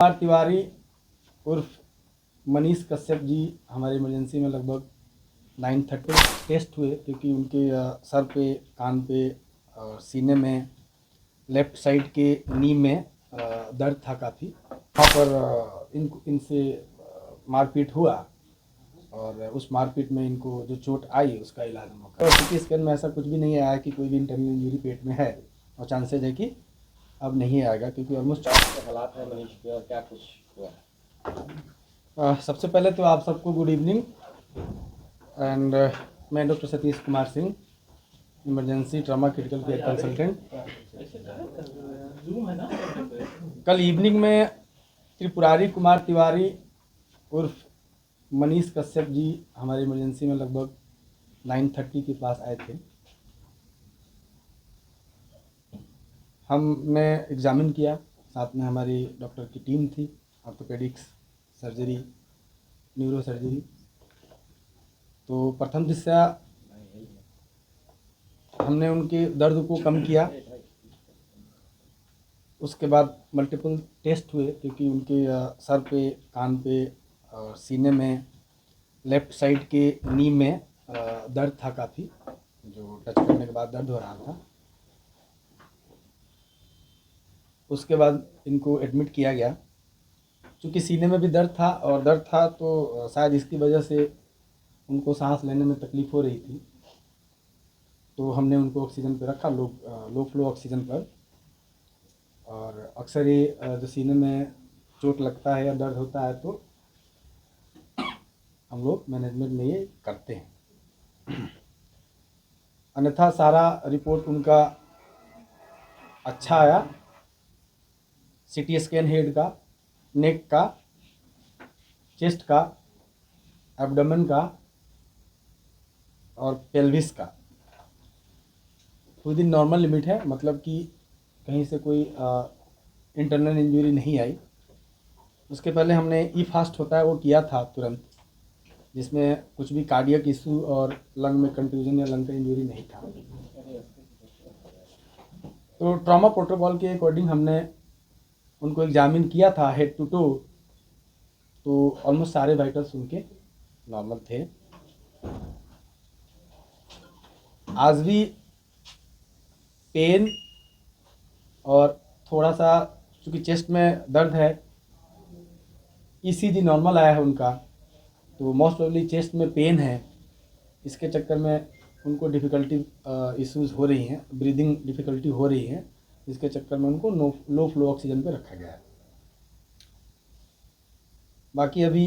कुमार तिवारी उर्फ मनीष कश्यप जी हमारे इमरजेंसी में लगभग 9:30 टेस्ट हुए, क्योंकि उनके सर पे, कान पे और सीने में, लेफ़्ट साइड के नी में दर्द था काफ़ी। वहाँ पर इनसे मारपीट हुआ और उस मारपीट में इनको जो चोट आई उसका इलाज हम लोग कर। सीटी स्कैन में ऐसा कुछ भी नहीं आया कि कोई भी इंटरनल इंजरी पेट में है, और चांसेज है कि अब नहीं आएगा, क्योंकि ऑलमोस्ट हालात है मनीष के और क्या कुछ हुआ। सबसे पहले तो आप सबको गुड इवनिंग एंड मैं doctor Satish Kumar Singh, emergency trauma critical care consultant. कल इवनिंग में त्रिपुरारी कुमार तिवारी उर्फ मनीष कश्यप जी हमारे इमरजेंसी में लगभग 9:30 के पास आए थे। हमने एग्ज़ामिन किया, साथ में हमारी डॉक्टर की टीम थी, ऑर्थोपेडिक्स, सर्जरी, न्यूरो सर्जरी। तो प्रथम दृष्टया हमने उनके दर्द को कम किया। उसके बाद मल्टीपल टेस्ट हुए, क्योंकि उनके सर पे, कान पे और सीने में, लेफ़्ट साइड के नी में दर्द था काफ़ी, जो टच करने के बाद दर्द हो रहा था। उसके बाद इनको एडमिट किया गया। चूँकि सीने में भी दर्द था तो शायद इसकी वजह से उनको सांस लेने में तकलीफ़ हो रही थी, तो हमने उनको ऑक्सीजन पे रखा, लो फ्लो ऑक्सीजन पर। और अक्सर ये जो सीने में चोट लगता है या दर्द होता है तो हम लोग मैनेजमेंट में ये करते हैं। अन्यथा सारा रिपोर्ट उनका अच्छा आया। सीटी स्कैन हेड का, नेक का, चेस्ट का, एब्डोमेन का और पेल्विस का विद इन नॉर्मल लिमिट है, मतलब कि कहीं से कोई इंटरनल इंजरी नहीं आई। उसके पहले हमने ई फास्ट होता है वो किया था तुरंत, जिसमें कुछ भी कार्डियक इशू और लंग में कंट्यूजन या लंग का इंजरी नहीं था। तो ट्रॉमा प्रोटोकॉल के अकॉर्डिंग हमने उनको एग्जामिन किया था हेड टू टो, तो ऑलमोस्ट सारे वाइटल्स उनके नॉर्मल थे। आज भी पेन और थोड़ा सा, चूँकि चेस्ट में दर्द है, ईसीजी नॉर्मल आया है उनका, तो मोस्ट प्रोबेबली चेस्ट में पेन है। इसके चक्कर में उनको डिफ़िकल्टी इश्यूज़ हो रही हैं, ब्रीदिंग डिफ़िकल्टी हो रही है, इसके चक्कर में उनको लो फ्लो ऑक्सीजन पे रखा गया है। बाकी अभी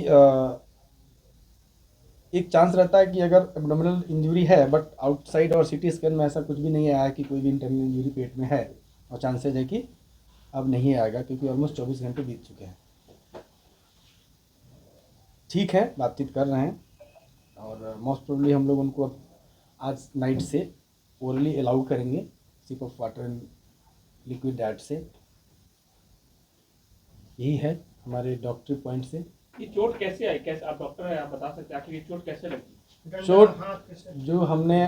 एक चांस रहता है कि अगर एब्डोमिनल इंजरी है, बट आउटसाइड और सीटी स्कैन में ऐसा कुछ भी नहीं आया कि कोई भी इंटरनल इंजरी पेट में है, और चांसेज है कि अब नहीं आएगा, क्योंकि ऑलमोस्ट 24 घंटे बीत चुके हैं। ठीक है, बातचीत कर रहे हैं और मोस्ट प्रोबेबली हम लोग उनको आज नाइट से ओरली अलाउ करेंगे, sip of water and liquid diet से। यही है हमारे डॉक्टरी पॉइंट से। ये चोट कैसे आई, कैसे, आप डॉक्टर हैं, आप बता सकते हैं आखिर ये चोट कैसे लगी? चोट जो हमने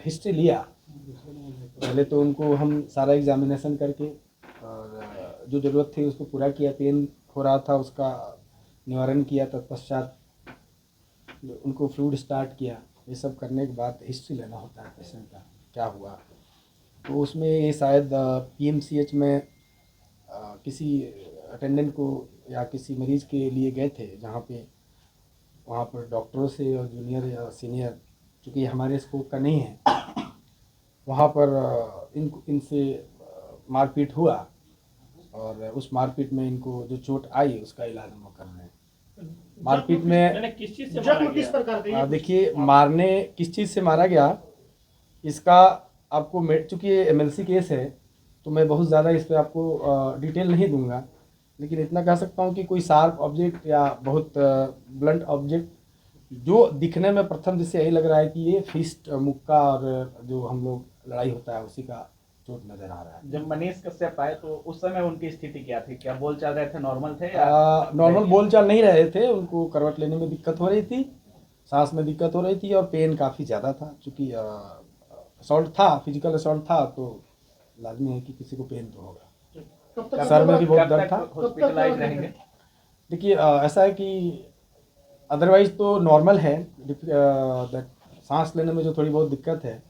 हिस्ट्री लिया, पहले तो उनको हम सारा एग्जामिनेशन करके और जो ज़रूरत थी उसको पूरा किया, पेन हो रहा था उसका निवारण किया, तत्पश्चात उनको फ्लूइड स्टार्ट किया। ये सब करने के बाद हिस्ट्री लेना होता है पेशेंट का, क्या हुआ। तो उसमें ये शायद पीएमसीएच में किसी अटेंडेंट को या किसी मरीज़ के लिए गए थे, जहाँ पे वहाँ पर डॉक्टरों से और जूनियर या सीनियर, चूँकि हमारे स्कोप का नहीं है, वहाँ पर इनसे मारपीट हुआ और उस मारपीट में इनको जो चोट आई उसका इलाज हम लोग कर रहे हैं। मारपीट में किस चीज से मारा गया? देखिए, मारने किस चीज़ से मारा गया इसका आपको, चूँकि ये एमएलसी केस है तो मैं बहुत ज़्यादा इस पर आपको डिटेल नहीं दूंगा, लेकिन इतना कह सकता हूँ कि कोई शार्प ऑब्जेक्ट या बहुत ब्लंट ऑब्जेक्ट जो दिखने में प्रथम दृष्टया यही लग रहा है कि ये फिस्ट, मुक्का और जो हम लोग लड़ाई होता है उसी का चोट नज़र आ रहा है। जब मनीष कश्यप आए तो उस समय उनकी स्थिति क्या थी? क्या बोल चाल रहे थे, नॉर्मल थे या नॉर्मल बोल चाल नहीं रहे थे? उनको करवट लेने में दिक्कत हो रही थी, सांस में दिक्कत हो रही थी और पेन काफ़ी ज़्यादा था। चूँकि असॉल्ट था, फिजिकल असॉल्ट था, तो लाजमी है कि किसी को पेन तो होगा। सर में भी बहुत दर्द था। हॉस्पिटलाइज रहेंगे? देखिए ऐसा है कि अदरवाइज तो नॉर्मल है, सांस लेने में जो थोड़ी बहुत दिक्कत है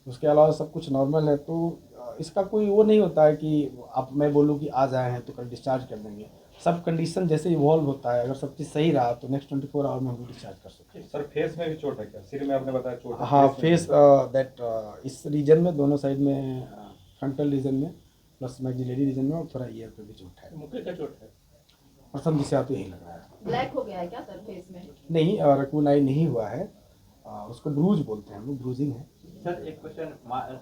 उसके अलावा सब कुछ नॉर्मल है। तो इसका कोई वो नहीं होता है कि अब मैं बोलूँ कि आज आए हैं तो कल डिस्चार्ज कर देंगे। सब कंडीशन जैसे इवॉल्व होता है, अगर सब चीज़ सही रहा तो नेक्स्ट 24 आवर में हम डिस्चार्ज कर सकते हैं। सर फेस में भी चोट है क्या? सिर में आपने बताया चोट है, हाँ फेस में फेस दैट इस रीजन में दोनों साइड में फ्रंटल रीजन में प्लस मैक्सिलरी रीजन में और थोड़ा ईयर पे भी चोट है। मुख्य का चोट है। प्रथम दिशा तो यही लग रहा है। ब्लैक हो गया है क्या सर फेस में? नहीं रकूनाई नहीं हुआ है, उसको ब्रूज बोलते हैं, वो ब्रूजिंग है। सर एक क्वेश्चन,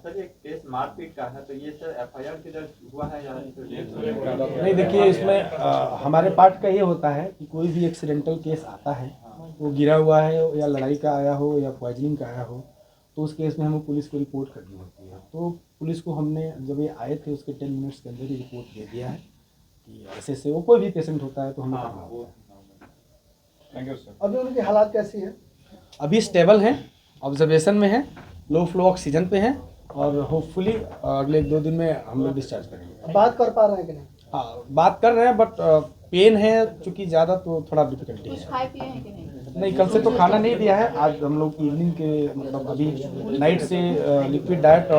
सर ये केस मारपीट का है तो ये सर एफआईआर के दर्ज हुआ है या नहीं देखिए इसमें हमारे पार्ट का ये होता है कि कोई भी एक्सीडेंटल केस आता है, वो गिरा हुआ है या लड़ाई का आया हो या पॉइजनिंग का आया हो, तो उस केस में हमें पुलिस को रिपोर्ट करनी होती है। तो पुलिस को हमने जब ये आए थे उसके 10 मिनट्स के अंदर ही रिपोर्ट दे दिया है कि ऐसे से वो कोई भी पेशेंट होता है तो हमें करना होता है। Thank you sir. अभी उनकी हालात कैसी है? अभी स्टेबल हैं, ऑब्जर्वेशन में है, लो फ्लो ऑक्सीजन पे हैं और होपफुली अगले 1-2 दिन में हम लोग डिस्चार्ज करेंगे। बात कर पा रहे हैं कि नहीं? हाँ बात कर रहे हैं बट पेन है चूँकि ज़्यादा तो थोड़ा डिफिकल्टी कुछ है। खाए पिए हैं कि नहीं? नहीं कल से तो खाना नहीं दिया है, आज हम लोग इवनिंग के मतलब अभी नाइट से लिक्विड डाइट और